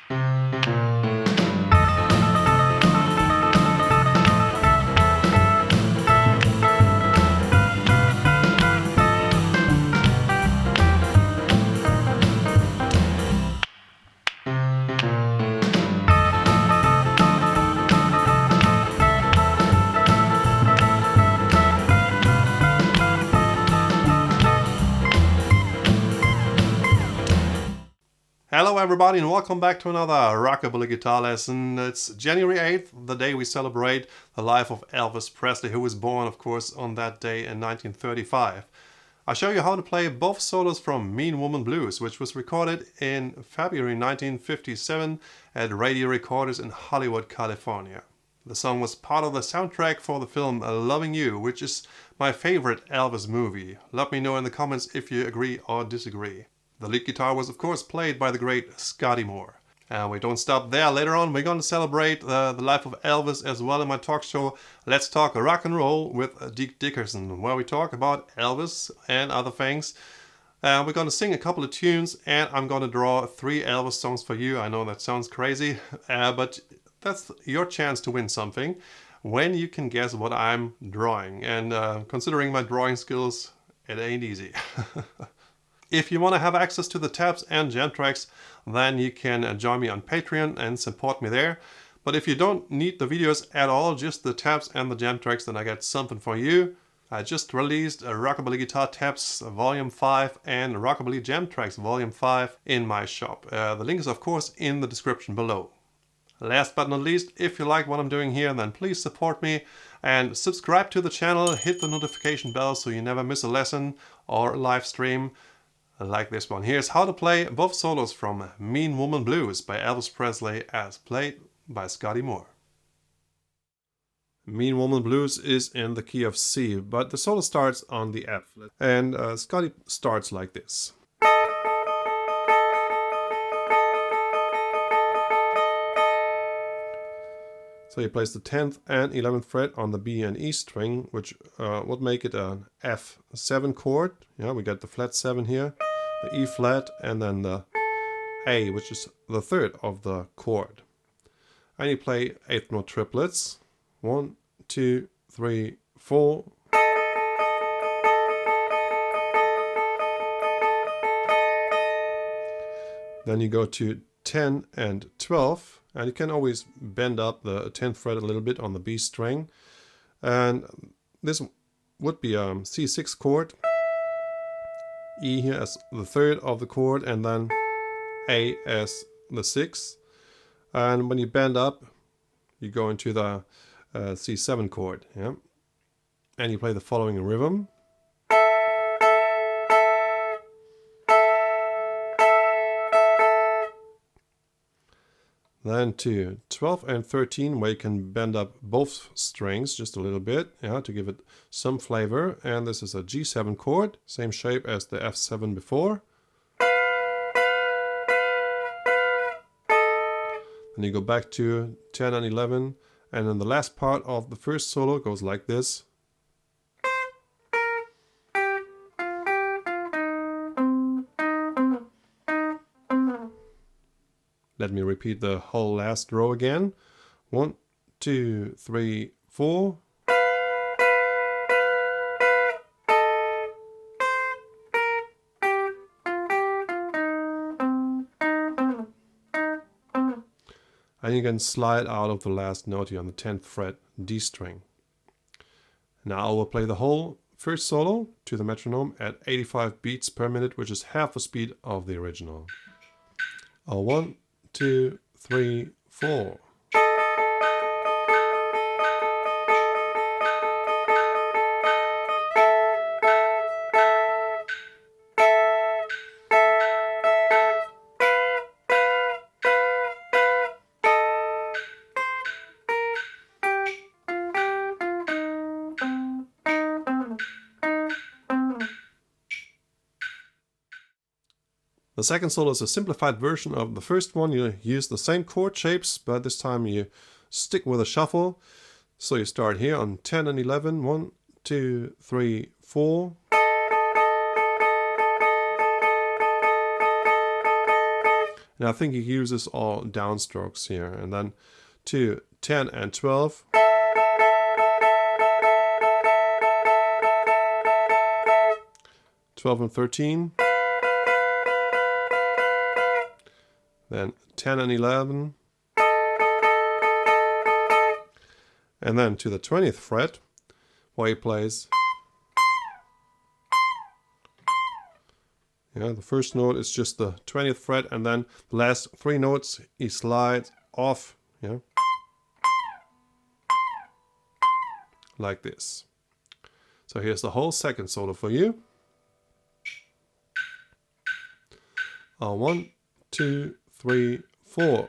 Hello everybody and welcome back to another rockabilly guitar lesson. It's January 8th, the day we celebrate the life of Elvis Presley, who was born, of course, on that day in 1935. I'll show you how to play both solos from Mean Woman Blues, which was recorded in February 1957 at Radio Recorders in Hollywood, California. The song was part of the soundtrack for the film Loving You, which is my favorite Elvis movie. Let me know in the comments if you agree or disagree. The lead guitar was of course played by the great Scotty. And we don't stop there. Later on we're going to celebrate the life of Elvis as well in my talk show Let's Talk Rock and Roll with Deke Dickerson, where we talk about Elvis and other things. We're going to sing a couple of tunes and I'm going to draw 3 Elvis songs for you. I know that sounds crazy, but that's your chance to win something when you can guess what I'm drawing. And considering my drawing skills, it ain't easy. If you want to have access to the tabs and jam tracks, then you can join me on Patreon and support me there. But if you don't need the videos at all, just the tabs and the jam tracks, then I got something for you. I just released a Rockabilly Guitar Tabs Volume 5 and Rockabilly Jam Tracks Volume 5 in my shop. The link is of course in the description below. Last but not least, if you like what I'm doing here, then please support me and subscribe to the channel, hit the notification bell so you never miss a lesson or a live stream like this one. Here's how to play both solos from Mean Woman Blues by Elvis Presley as played by Scotty. Mean Woman Blues is in the key of C, but the solo starts on the F. And Scotty starts like this. So he plays the 10th and 11th fret on the B and E string, which would make it an F7 chord. Yeah, we get the flat 7 here, the E flat, and then the A, which is the 3rd of the chord. And you play 8th note triplets. 1, 2, 3, 4. Then you go to 10 and 12. And you can always bend up the 10th fret a little bit on the B string. And this would be a C6 chord. E here as the 3rd of the chord, and then A as the 6th. And when you bend up, you go into the C7 chord. Yeah? And you play the following rhythm. Then to 12 and 13, where you can bend up both strings just a little bit, yeah, to give it some flavor. And this is a G7 chord, same shape as the F7 before. Then you go back to 10 and 11, and then the last part of the first solo goes like this. Let me repeat the whole last row again. 1, 2, 3, 4. And you can slide out of the last note here on the 10th fret D string. Now I will play the whole first solo to the metronome at 85 beats per minute, which is half the speed of the original. 1, 2, 3, 4. The second solo is a simplified version of the first one. You use the same chord shapes, but this time you stick with a shuffle. So you start here on 10 and 11. 1, 2, 3, 4. And I think he uses all downstrokes here. And then 2, 10, and 12. 12 and 13. Then 10 and 11. And then to the 20th fret, where he plays. Yeah, the first note is just the 20th fret, and then the last 3 notes he slides off, yeah, like this. So here's the whole second solo for you. 1, 2, 3, 4.